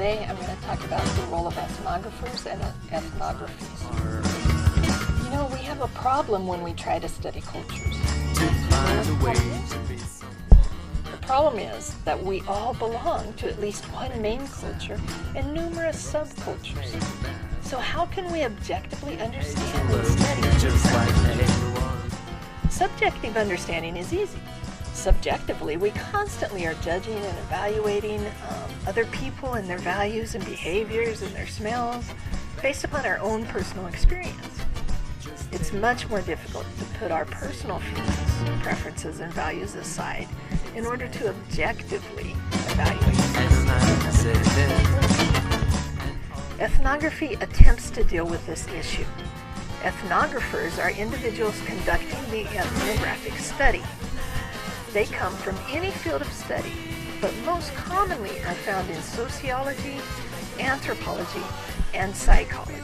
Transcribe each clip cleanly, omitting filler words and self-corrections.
Today I'm going to talk about the role of ethnographers and ethnographies. You know, we have a problem when we try to study cultures. The problem is that we all belong to at least one main culture and numerous subcultures. So how can we objectively understand and study? Subjective understanding is easy. Subjectively, we constantly are judging and evaluating other people and their values and behaviors and their smells based upon our own personal experience. It's much more difficult to put our personal feelings, preferences, and values aside in order to objectively evaluate. Ethnography attempts to deal with this issue. Ethnographers are individuals conducting the ethnographic study. They come from any field of study, but most commonly are found in sociology, anthropology, and psychology,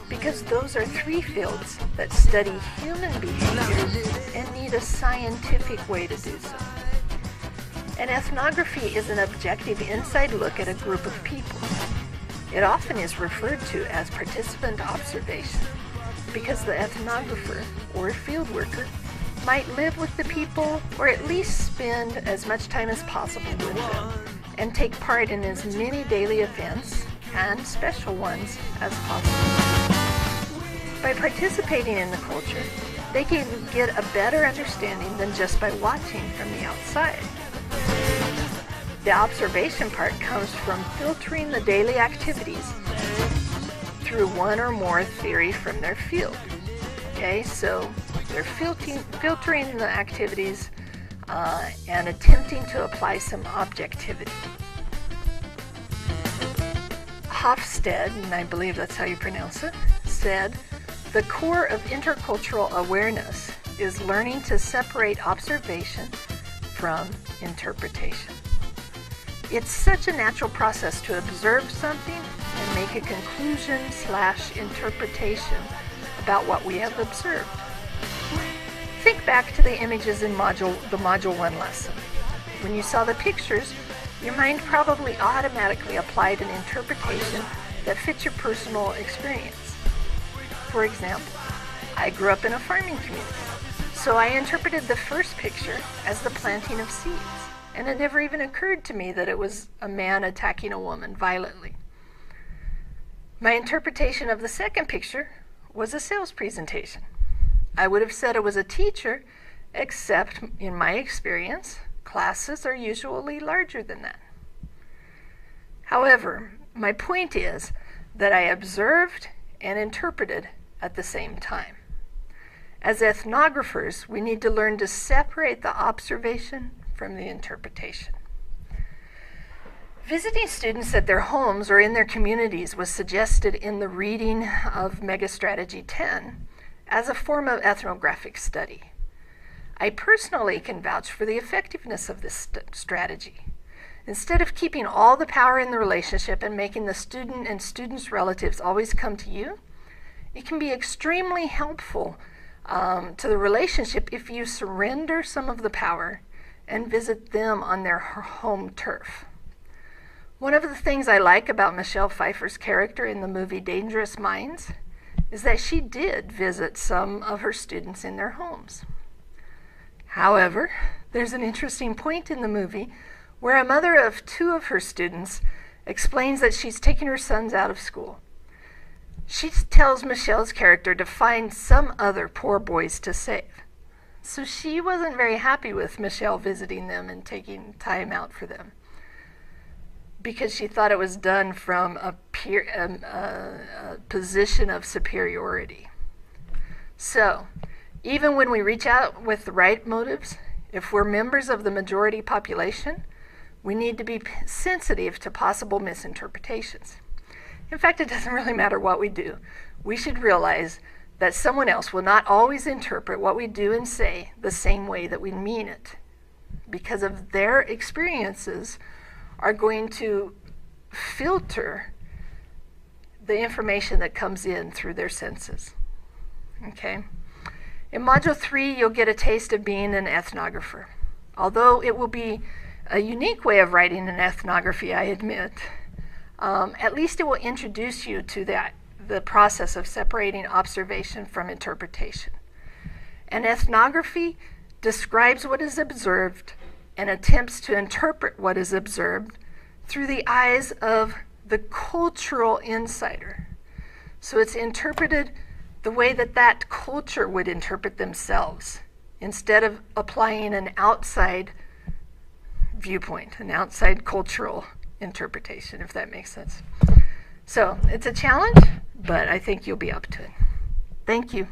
because those are three fields that study human behavior and need a scientific way to do so. An ethnography is an objective inside look at a group of people. It often is referred to as participant observation, because the ethnographer or field worker might live with the people or at least spend as much time as possible with them and take part in as many daily events and special ones as possible. By participating in the culture, they can get a better understanding than just by watching from the outside. The observation part comes from filtering the daily activities through one or more theory from their field. Okay, so they're filtering the activities and attempting to apply some objectivity. Hofstede, and I believe that's how you pronounce it, said, "The core of intercultural awareness is learning to separate observation from interpretation." It's such a natural process to observe something and make a conclusion/interpretation about what we have observed. Think back to the images in the Module 1 lesson. When you saw the pictures, your mind probably automatically applied an interpretation that fits your personal experience. For example, I grew up in a farming community, so I interpreted the first picture as the planting of seeds, and it never even occurred to me that it was a man attacking a woman violently. My interpretation of the second picture was a sales presentation. I would have said it was a teacher, except in my experience, classes are usually larger than that. However, my point is that I observed and interpreted at the same time. As ethnographers, we need to learn to separate the observation from the interpretation. Visiting students at their homes or in their communities was suggested in the reading of Megastrategy 10 as a form of ethnographic study. I personally can vouch for the effectiveness of this strategy. Instead of keeping all the power in the relationship and making the student and student's relatives always come to you, it can be extremely helpful to the relationship if you surrender some of the power and visit them on their home turf. One of the things I like about Michelle Pfeiffer's character in the movie Dangerous Minds is that she did visit some of her students in their homes. However, there's an interesting point in the movie where a mother of two of her students explains that she's taking her sons out of school. She tells Michelle's character to find some other poor boys to save. So she wasn't very happy with Michelle visiting them and taking time out for them, because she thought it was done from a position of superiority. So, even when we reach out with the right motives, if we're members of the majority population, we need to be sensitive to possible misinterpretations. In fact, it doesn't really matter what we do. We should realize that someone else will not always interpret what we do and say the same way that we mean it, because of their experiences are going to filter the information that comes in through their senses. Okay? In Module 3, you'll get a taste of being an ethnographer. Although it will be a unique way of writing an ethnography, I admit, At least it will introduce you to the process of separating observation from interpretation. And ethnography describes what is observed and attempts to interpret what is observed through the eyes of the cultural insider. So it's interpreted the way that culture would interpret themselves, instead of applying an outside viewpoint, an outside cultural interpretation, if that makes sense. So it's a challenge, but I think you'll be up to it. Thank you.